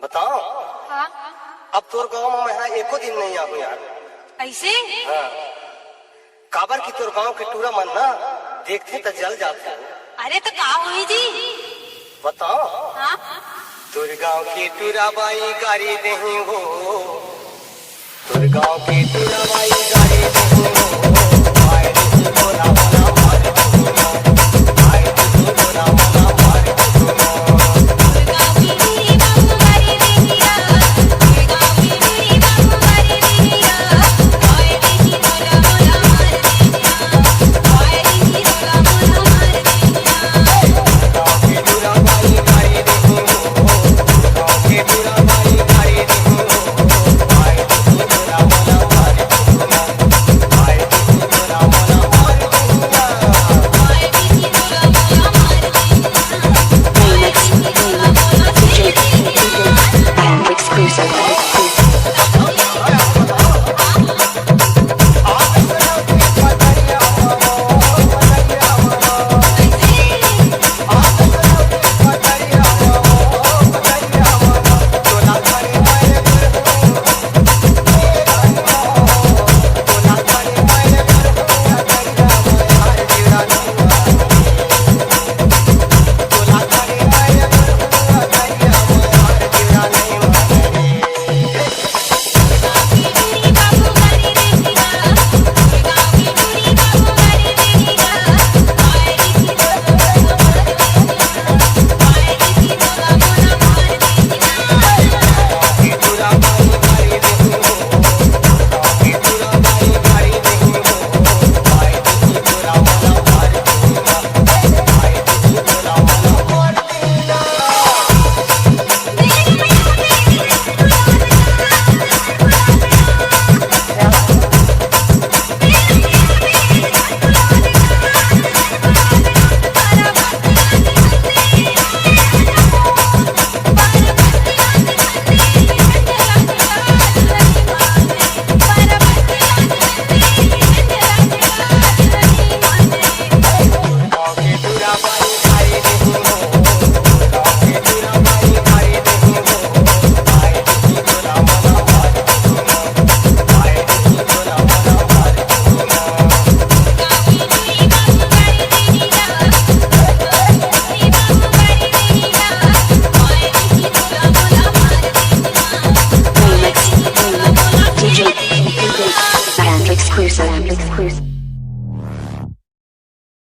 बताओ। हाँ? अब तोर गाँव में मैं एको दिन नहीं आऊँ यार। ऐसे? हाँ। काबर की तोर गाँव के टूरा मन ना देखते तो जल जाते हो। अरे तो का हुई जी? बताओ। हाँ? तोर गाँव की टूरा बाई गाड़ी नहीं हो, तोर गाँव की टूरा बाई गाड़ी नहीं हो।